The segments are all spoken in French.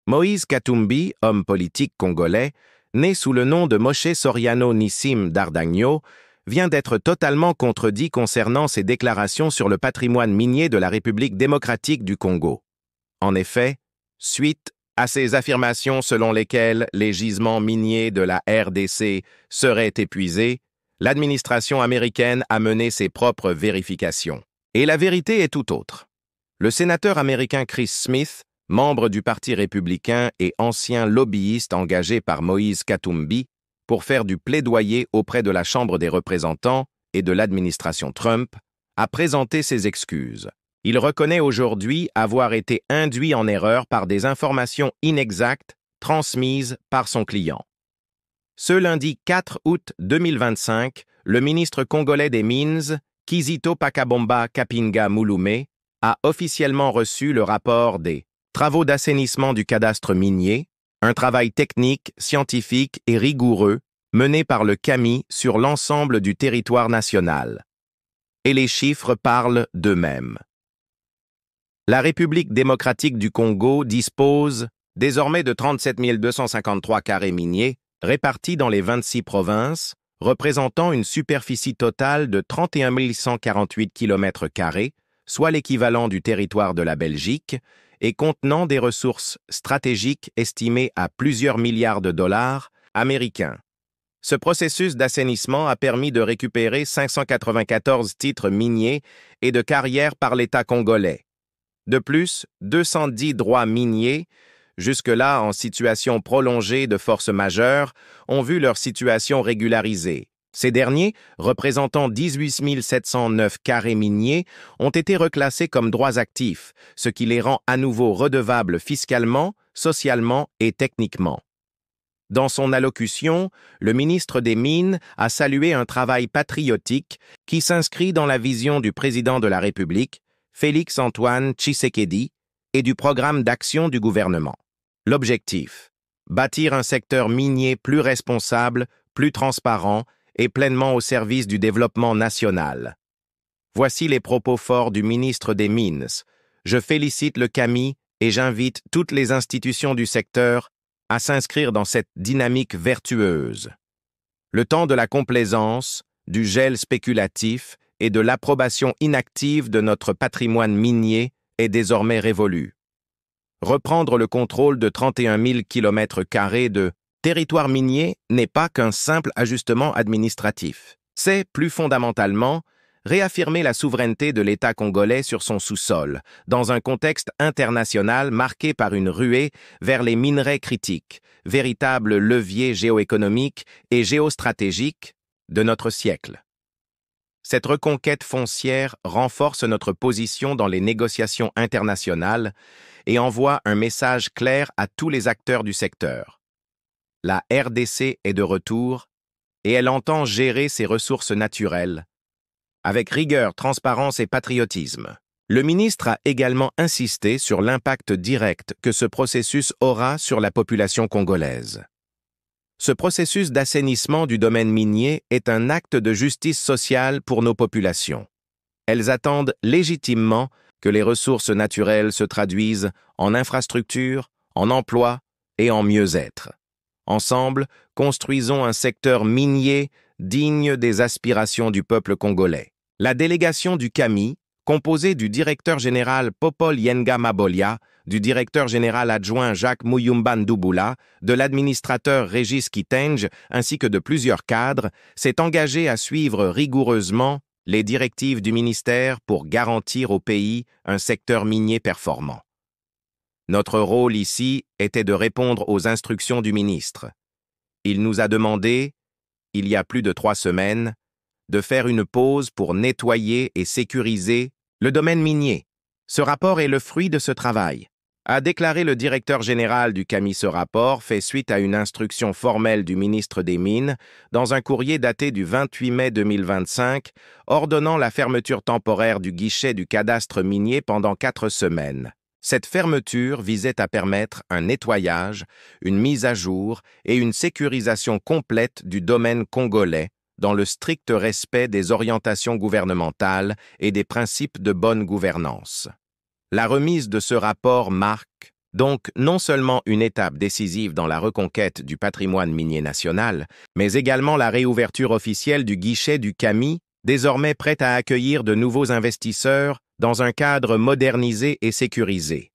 Moïse Katumbi, homme politique congolais, né sous le nom de Moshe Soriano Nissim Dardagno, vient d'être totalement contredit concernant ses déclarations sur le patrimoine minier de la République démocratique du Congo. En effet, suite à ses affirmations selon lesquelles les gisements miniers de la RDC seraient épuisés, l'administration américaine a mené ses propres vérifications. Et la vérité est tout autre. Le sénateur américain Chris Smith, membre du Parti républicain et ancien lobbyiste engagé par Moïse Katumbi pour faire du plaidoyer auprès de la Chambre des représentants et de l'administration Trump, a présenté ses excuses. Il reconnaît aujourd'hui avoir été induit en erreur par des informations inexactes transmises par son client. Ce lundi 4 août 2025, le ministre congolais des Mines, Kizito Pakabomba Kapinga Mulume, a officiellement reçu le rapport des travaux d'assainissement du cadastre minier, un travail technique, scientifique et rigoureux mené par le CAMI sur l'ensemble du territoire national. Et les chiffres parlent d'eux-mêmes. La République démocratique du Congo dispose désormais de 37 253 carrés miniers répartis dans les 26 provinces, représentant une superficie totale de 31 148 km², soit l'équivalent du territoire de la Belgique, et contenant des ressources stratégiques estimées à plusieurs milliards de dollars américains. Ce processus d'assainissement a permis de récupérer 594 titres miniers et de carrières par l'État congolais. De plus, 210 droits miniers, jusque-là en situation prolongée de force majeure, ont vu leur situation régularisée. Ces derniers, représentant 18 709 carrés miniers, ont été reclassés comme droits actifs, ce qui les rend à nouveau redevables fiscalement, socialement et techniquement. Dans son allocution, le ministre des Mines a salué un travail patriotique qui s'inscrit dans la vision du président de la République, Félix-Antoine Tshisekedi, et du programme d'action du gouvernement. L'objectif: bâtir un secteur minier plus responsable, plus transparent et pleinement au service du développement national. Voici les propos forts du ministre des Mines. Je félicite le CAMI et j'invite toutes les institutions du secteur à s'inscrire dans cette dynamique vertueuse. Le temps de la complaisance, du gel spéculatif et de l'approbation inactive de notre patrimoine minier est désormais révolu. Reprendre le contrôle de 31 000 km² de territoire minier n'est pas qu'un simple ajustement administratif. C'est, plus fondamentalement, réaffirmer la souveraineté de l'État congolais sur son sous-sol, dans un contexte international marqué par une ruée vers les minerais critiques, véritable levier géoéconomique et géostratégique de notre siècle. Cette reconquête foncière renforce notre position dans les négociations internationales et envoie un message clair à tous les acteurs du secteur. La RDC est de retour et elle entend gérer ses ressources naturelles avec rigueur, transparence et patriotisme. Le ministre a également insisté sur l'impact direct que ce processus aura sur la population congolaise. Ce processus d'assainissement du domaine minier est un acte de justice sociale pour nos populations. Elles attendent légitimement que les ressources naturelles se traduisent en infrastructures, en emplois et en mieux-être. Ensemble, construisons un secteur minier digne des aspirations du peuple congolais. La délégation du CAMI, composée du directeur général Popol Yenga Mabolia, du directeur général adjoint Jacques Muyumba Ndubula, de l'administrateur Régis Kitenge, ainsi que de plusieurs cadres, s'est engagée à suivre rigoureusement les directives du ministère pour garantir au pays un secteur minier performant. Notre rôle ici était de répondre aux instructions du ministre. Il nous a demandé, il y a plus de 3 semaines, de faire une pause pour nettoyer et sécuriser le domaine minier. Ce rapport est le fruit de ce travail. A déclaré le directeur général du CAMI. Ce rapport fait suite à une instruction formelle du ministre des Mines dans un courrier daté du 28 mai 2025 ordonnant la fermeture temporaire du guichet du cadastre minier pendant 4 semaines. Cette fermeture visait à permettre un nettoyage, une mise à jour et une sécurisation complète du domaine congolais dans le strict respect des orientations gouvernementales et des principes de bonne gouvernance. La remise de ce rapport marque donc non seulement une étape décisive dans la reconquête du patrimoine minier national, mais également la réouverture officielle du guichet du CAMI, désormais prêt à accueillir de nouveaux investisseurs dans un cadre modernisé et sécurisé.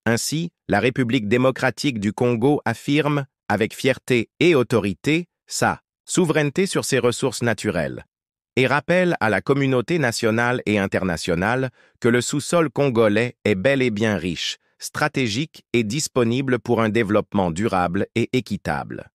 Ainsi, la République démocratique du Congo affirme, avec fierté et autorité, sa souveraineté sur ses ressources naturelles, et rappelle à la communauté nationale et internationale que le sous-sol congolais est bel et bien riche, stratégique et disponible pour un développement durable et équitable.